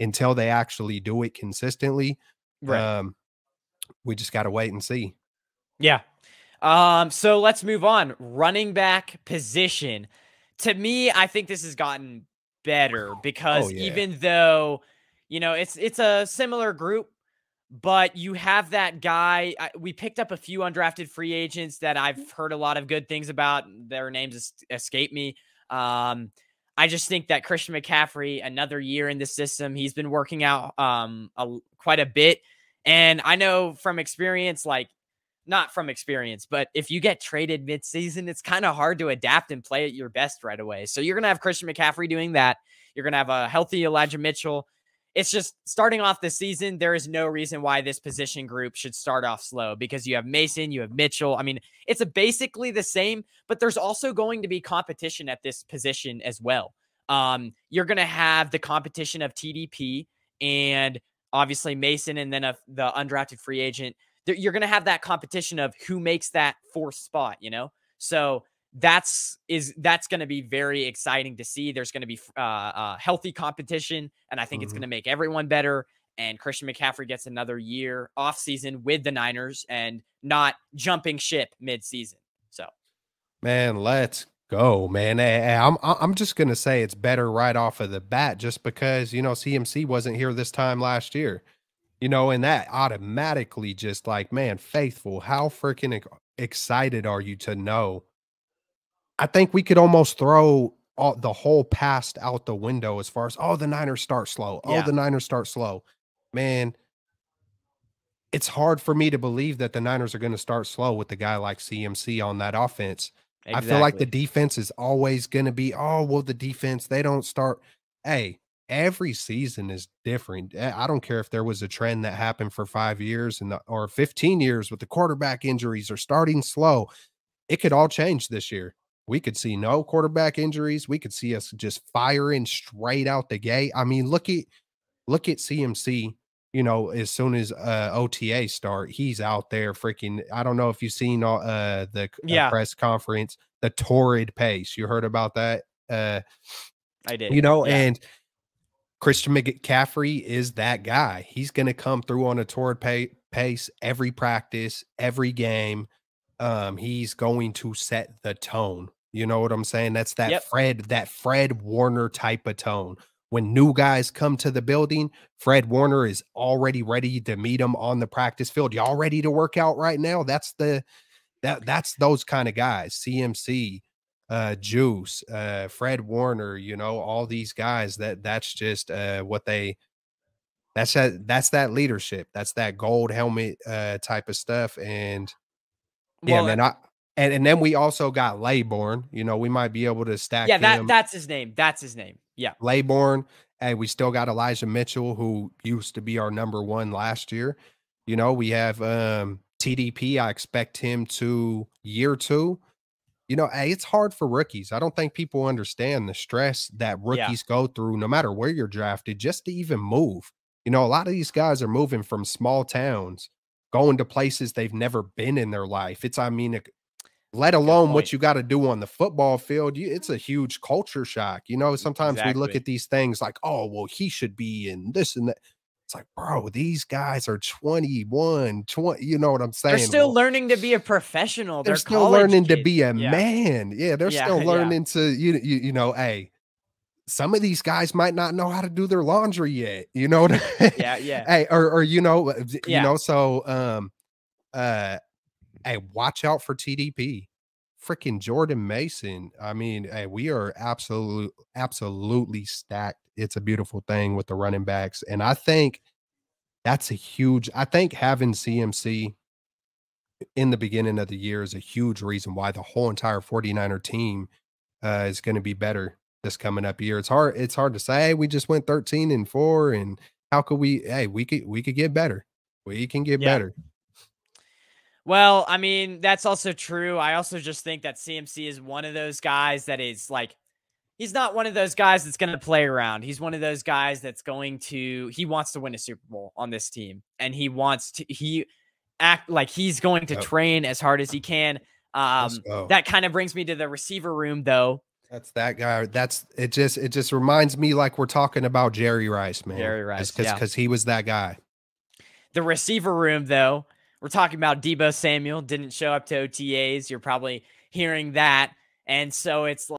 until they actually do it consistently, Right. um, we just got to wait and see. Yeah. So let's move on. Running back position. To me, I think this has gotten better Oh because yeah. even though, it's a similar group, but you have that guy. We picked up a few undrafted free agents that I've heard a lot of good things about. Their names escape me. I just think that Christian McCaffrey, another year in the system, he's been working out quite a bit. And I know from experience, like, not from experience, but if you get traded midseason, it's kind of hard to adapt and play at your best right away. So you're going to have Christian McCaffrey doing that. You're going to have a healthy Elijah Mitchell. It's just starting off the season, there is no reason why this position group should start off slow because you have Mason, you have Mitchell. I mean, it's basically the same, but there's also going to be competition at this position as well. You're going to have the competition of TDP and obviously Mason, and then the undrafted free agent. You're going to have that competition of who makes that fourth spot, So that's going to be very exciting to see. There's going to be healthy competition, and I think it's going to make everyone better. And Christian McCaffrey gets another year off season with the Niners and not jumping ship mid-season. So, Man, let's go, man. I'm just gonna say it's better right off of the bat, just because CMC wasn't here this time last year. And that automatically just like, man, Faithful, how freaking excited are you to know? I think we could almost throw the whole past out the window as far as, oh, the Niners start slow. Oh, yeah. the Niners start slow. Man, it's hard for me to believe that the Niners are going to start slow with a guy like CMC on that offense. I feel like the Exactly. defense is always going to be, oh, well, the defense, they don't start. Hey, every season is different. I don't care if there was a trend that happened for 5 years or 15 years with the quarterback injuries or starting slow. It could all change this year. We could see no quarterback injuries. We could see us just firing straight out the gate. I mean, look at CMC. As soon as OTA start, he's out there freaking. I don't know if you've seen the Yeah, press conference, the torrid pace. You heard about that? I did. Yeah. And Christian McCaffrey is that guy. He's going to come through on a torrid pace every practice, every game. He's going to set the tone. You know what I'm saying? That's Yep. that Fred Warner type of tone. When new guys come to the building, Fred Warner is already ready to meet them on the practice field. Y'all ready to work out right now? That's those kind of guys. CMC, Juice, Fred Warner, all these guys that's just what they that's that leadership. That's that gold helmet type of stuff. And yeah, Well, man. And then we also got Laybourne. We might be able to stack yeah, him. that's his name. That's his name. Yeah. Laybourne. Hey, we still got Elijah Mitchell, who used to be our number one last year. We have TDP. I expect him to year two. Hey, it's hard for rookies. I don't think people understand the stress that Yeah. rookies go through, no matter where you're drafted, just to even move. A lot of these guys are moving from small towns, going to places they've never been in their life. I mean, let Good alone point. what you got to do on the football field. It's a huge culture shock. Sometimes we look Exactly. at these things like, oh, well, he should be in this and that. It's like, bro, these guys are 21, 20. You know what I'm They're saying? still Well, learning to be a professional. they're They're still college learning to kids. be a Yeah. man. Yeah, they're Yeah. still Yeah. learning to, hey, some of these guys might not know how to do their laundry yet. You know what Yeah. Yeah. Hey, or Yeah. so hey, watch out for TDP. Freaking Jordan Mason. I mean, hey, we are absolutely stacked. It's a beautiful thing with the running backs. And I think I think having CMC in the beginning of the year is a huge reason why the whole entire 49er team is going to be better this coming up year. It's hard to say, hey, we just went 13-4 and how could we could get better. We can get Yeah. better. Well, I mean, that's also true. I also just think that CMC is one of those guys that is like, he's not one of those guys that's going to play around. He's one of those guys that's he wants to win a Super Bowl on this team. And he act like he's going to Yep. train as hard as he can. Let's go. That kind of brings me to the receiver room, though. That's that guy. That's it. Just reminds me like we're talking about Jerry Rice, man. Jerry Rice, because he was that guy. The receiver room, though, we're talking about Deebo Samuel didn't show up to OTAs. You're probably hearing that, and so it's